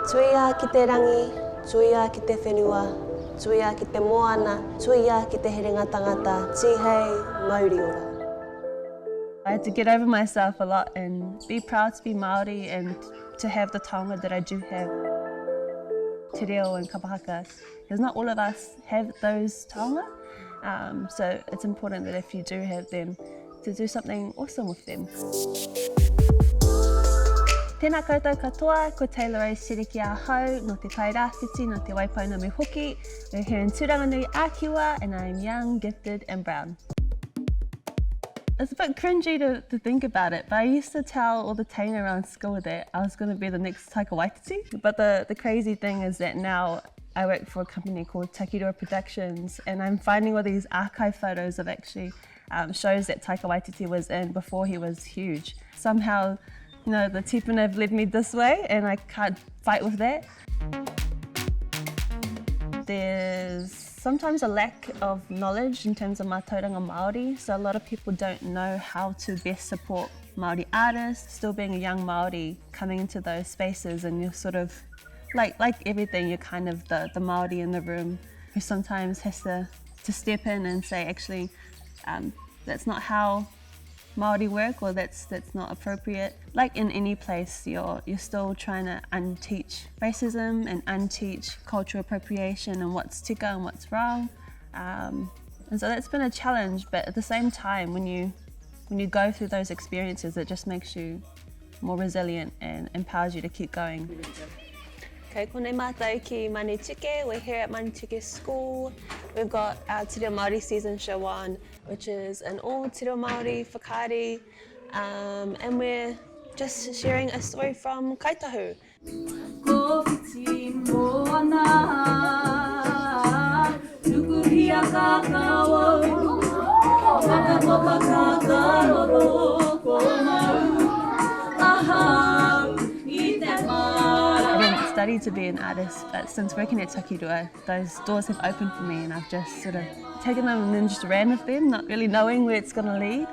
Tuia ki te rangi, tuia ki te whenua, tuia ki te moana, tuia ki te herenga tangata, tihei, mauri ora. I had to get over myself a lot and be proud to be Māori and to have the taonga that I do have. Te reo and kapahaka, because not all of us have those taonga, so it's important that if you do have them, to do something awesome with them. Tēnā koutou katoa, ko Terekia Terekia hau no te tai rāwhiti no te Waipauna me hoki. We're here in Turanganui, Ākiwa, and I'm young, gifted and brown. It's a bit cringy to think about it, but I used to tell all the teina around school that I was going to be the next Taika Waititi. But the crazy thing is that now I work for a company called Takirua Productions, and I'm finding all these archive photos of actually shows that Taika Waititi was in before he was huge. Somehow, you know, the tipuna have led me this way, and I can't fight with that. There's sometimes a lack of knowledge in terms of mātauranga Māori, so a lot of people don't know how to best support Māori artists. Still being a young Māori, coming into those spaces, and you're sort of, like everything, you're kind of the Māori in the room who sometimes has to step in and say, actually, that's not how Māori work, or that's not appropriate. Like in any place, you're still trying to unteach racism and unteach cultural appropriation and what's tika and what's wrong. And so that's been a challenge, but at the same time, when you go through those experiences, it just makes you more resilient and empowers you to keep going. Okay, kone mātou ki Manituke. We're here at Manituke School. We've got our Te Reo Māori Season Show on, which is an all Te Reo Māori whakaari, and we're just sharing a story from Kaitahu. Ko whiti moana, nukuhia ka kawo, whakapoka ka karoro, ko mau, aha, I te mara. I didn't study to be an artist, but since working at Takirua, those doors have opened for me, and I've just sort of taken them and then just ran with them, not really knowing where it's going to lead.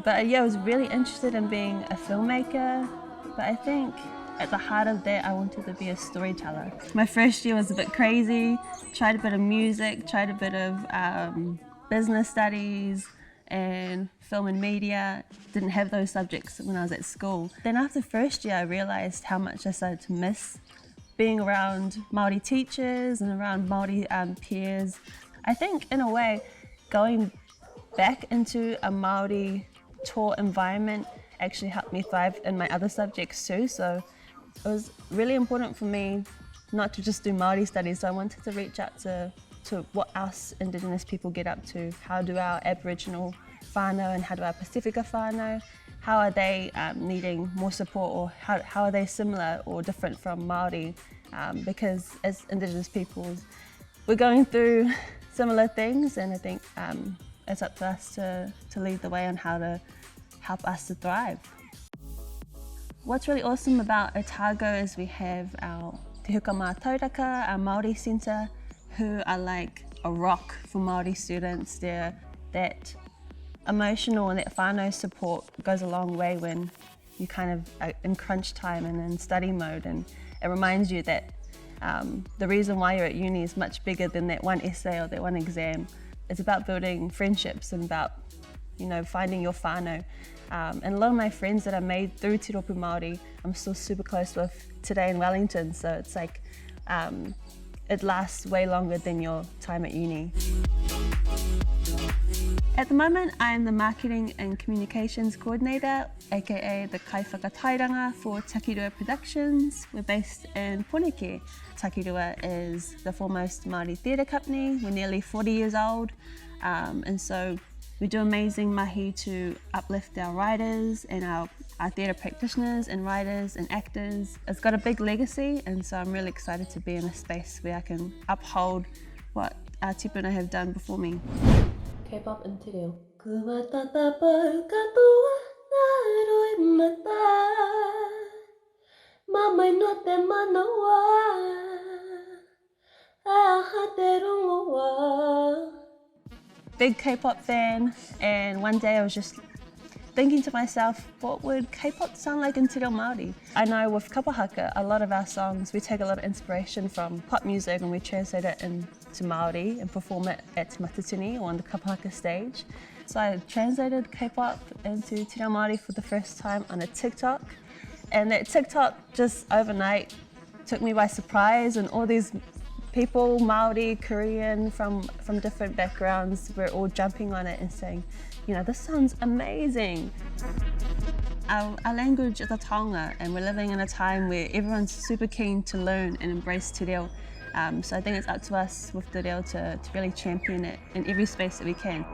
But yeah, I was really interested in being a filmmaker, but I think at the heart of that, I wanted to be a storyteller. My first year was a bit crazy, tried a bit of music, tried a bit of business studies and film and media. Didn't have those subjects when I was at school. Then after first year, I realised how much I started to miss being around Māori teachers and around Māori peers. I think in a way, going back into a Māori taught environment actually helped me thrive in my other subjects too. So it was really important for me not to just do Māori studies. So I wanted to reach out to what us Indigenous people get up to. How do our Aboriginal whānau and how do our Pacifica whānau, how are they needing more support, or how are they similar or different from Māori? Because as Indigenous peoples, we're going through similar things, and I think it's up to us to lead the way on how to help us to thrive. What's really awesome about Otago is we have our Te Huka Mātauraka, our Māori centre, who are like a rock for Māori students. They're that emotional and that whānau support goes a long way when you kind of are in crunch time and in study mode, and it reminds you that the reason why you're at uni is much bigger than that one essay or that one exam. It's about building friendships and about, you know, finding your whānau. And a lot of my friends that I made through Te Rōpū Māori, I'm still super close with today in Wellington, so it's like it lasts way longer than your time at uni. At the moment, I am the Marketing and Communications Coordinator, aka the Kai Whakatairanga for Takirua Productions. We're based in Poneke. Takirua is the foremost Māori theatre company. We're nearly 40 years old, and so we do amazing mahi to uplift our writers and our theatre practitioners and writers and actors. It's got a big legacy, and so I'm really excited to be in a space where I can uphold what our tipuna have done before me. K-pop and Te Reo. Kua tatapau katoa nā roi mata, mamai no te manawa, aha te rongoa. Big K-pop fan, and one day I was just thinking to myself, what would K-pop sound like in Te Reo Māori? I know with Kapahaka, a lot of our songs, we take a lot of inspiration from pop music and we translate it into Māori and perform it at Matatini or on the Kapahaka stage. So I translated K-pop into Te Reo Māori for the first time on a TikTok. And that TikTok just overnight took me by surprise, and all these people, Māori, Korean, from different backgrounds, were all jumping on it and saying, you know, this sounds amazing. Our language is a taonga, and we're living in a time where everyone's super keen to learn and embrace te reo. So I think it's up to us with te reo to really champion it in every space that we can.